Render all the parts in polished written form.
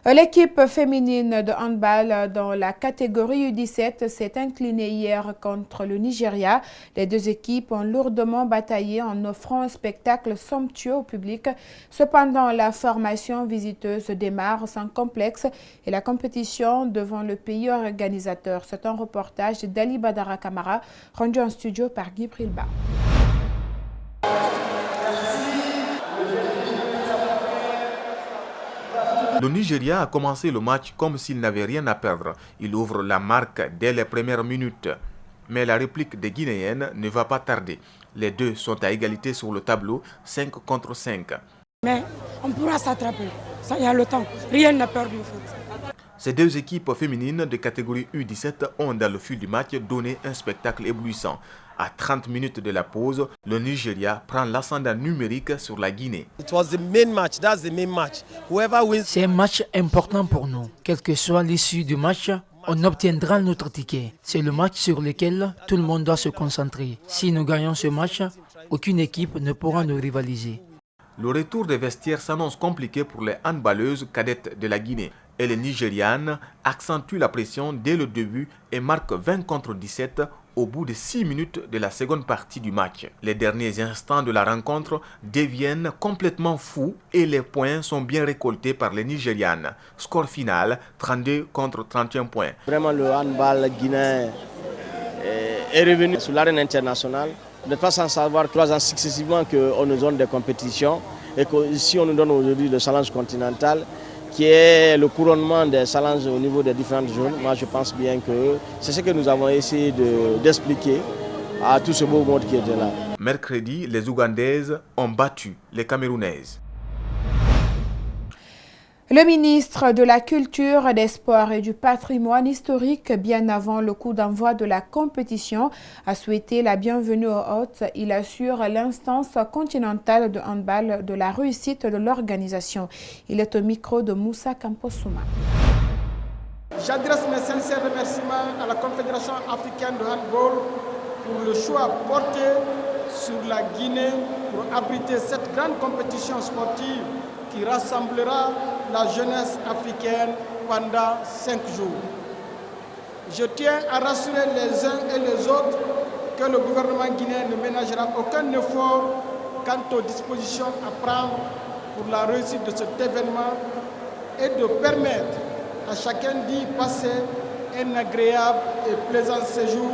L'équipe féminine de handball dans la catégorie U17 s'est inclinée hier contre le Nigeria. Les deux équipes ont lourdement bataillé en offrant un spectacle somptueux au public. Cependant, la formation visiteuse démarre sans complexe et la compétition devant le pays organisateur. C'est un reportage d'Ali Badara Kamara, rendu en studio par Guy Prilba. Le Nigeria a commencé le match comme s'il n'avait rien à perdre. Il ouvre la marque dès les premières minutes. Mais la réplique des Guinéennes ne va pas tarder. Les deux sont à égalité sur le tableau, 5 contre 5. Mais on pourra s'attraper. Ça y a le temps. Rien n'a peur du foot. Ces deux équipes féminines de catégorie U17 ont dans le fil du match donné un spectacle éblouissant. À 30 minutes de la pause, le Nigeria prend l'ascendant numérique sur la Guinée. C'est un match important pour nous. Quelle que soit l'issue du match, on obtiendra notre ticket. C'est le match sur lequel tout le monde doit se concentrer. Si nous gagnons ce match, aucune équipe ne pourra nous rivaliser. Le retour des vestiaires s'annonce compliqué pour les handballeuses cadettes de la Guinée. Et les Nigérianes accentuent la pression dès le début et marquent 20 contre 17 au bout de 6 minutes de la seconde partie du match. Les derniers instants de la rencontre deviennent complètement fous et les points sont bien récoltés par les Nigérianes. Score final, 32 contre 31 points. Vraiment, le handball guinéen est revenu sur l'arène internationale. Vous n'êtes pas sans savoir 3 ans successivement qu'on nous donne des compétitions et qu'ici on nous donne aujourd'hui le challenge continental qui est le couronnement des challenges au niveau des différentes zones. Moi je pense bien que c'est ce que nous avons essayé d'expliquer à tout ce beau monde qui était là. Mercredi, les Ougandaises ont battu les Camerounaises. Le ministre de la Culture, des Sports et du Patrimoine historique, bien avant le coup d'envoi de la compétition, a souhaité la bienvenue aux hôtes. Il assure l'instance continentale de handball de la réussite de l'organisation. Il est au micro de Moussa Kampossouma. J'adresse mes sincères remerciements à la Confédération africaine de handball pour le choix porté sur la Guinée pour abriter cette grande compétition sportive qui rassemblera la jeunesse africaine pendant 5 jours. Je tiens à rassurer les uns et les autres que le gouvernement guinéen ne ménagera aucun effort quant aux dispositions à prendre pour la réussite de cet événement et de permettre à chacun d'y passer un agréable et plaisant séjour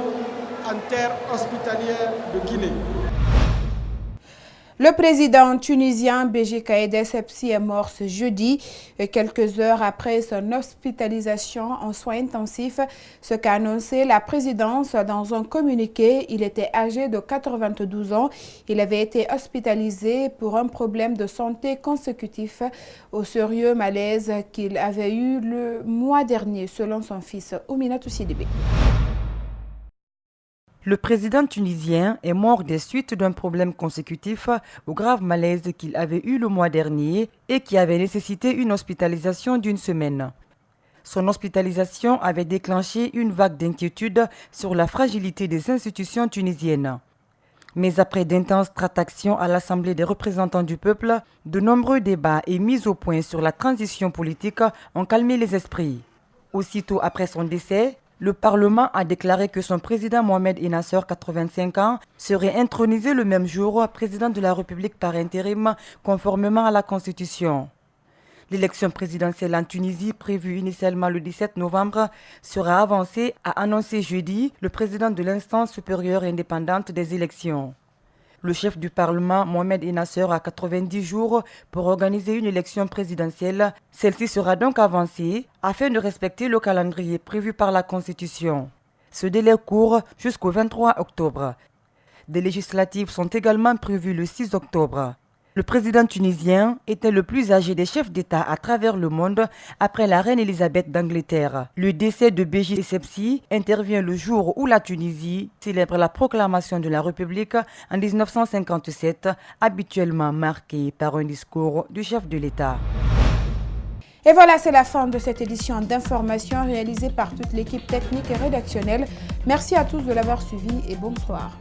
en terre hospitalière de Guinée. Le président tunisien Béji Caïd Essebsi est mort ce jeudi, quelques heures après son hospitalisation en soins intensifs, ce qu'a annoncé la présidence dans un communiqué. Il était âgé de 92 ans. Il avait été hospitalisé pour un problème de santé consécutif au sérieux malaise qu'il avait eu le mois dernier, selon son fils Ouminatou Sidibé. Le président tunisien est mort des suites d'un problème consécutif au grave malaise qu'il avait eu le mois dernier et qui avait nécessité une hospitalisation d'1 semaine. Son hospitalisation avait déclenché une vague d'inquiétude sur la fragilité des institutions tunisiennes. Mais après d'intenses tractations à l'Assemblée des représentants du peuple, de nombreux débats et mises au point sur la transition politique ont calmé les esprits. Aussitôt après son décès, le Parlement a déclaré que son président Mohamed Ennaceur, 85 ans, serait intronisé le même jour président de la République par intérim, conformément à la Constitution. L'élection présidentielle en Tunisie, prévue initialement le 17 novembre, sera avancée, a annoncé jeudi le président de l'instance supérieure indépendante des élections. Le chef du Parlement, Mohamed Ennaceur, a 90 jours pour organiser une élection présidentielle. Celle-ci sera donc avancée afin de respecter le calendrier prévu par la Constitution. Ce délai court jusqu'au 23 octobre. Des législatives sont également prévues le 6 octobre. Le président tunisien était le plus âgé des chefs d'État à travers le monde après la reine Elisabeth d'Angleterre. Le décès de Béji Essebsi intervient le jour où la Tunisie célèbre la proclamation de la République en 1957, habituellement marquée par un discours du chef de l'État. Et voilà, c'est la fin de cette édition d'information réalisée par toute l'équipe technique et rédactionnelle. Merci à tous de l'avoir suivi et bonsoir.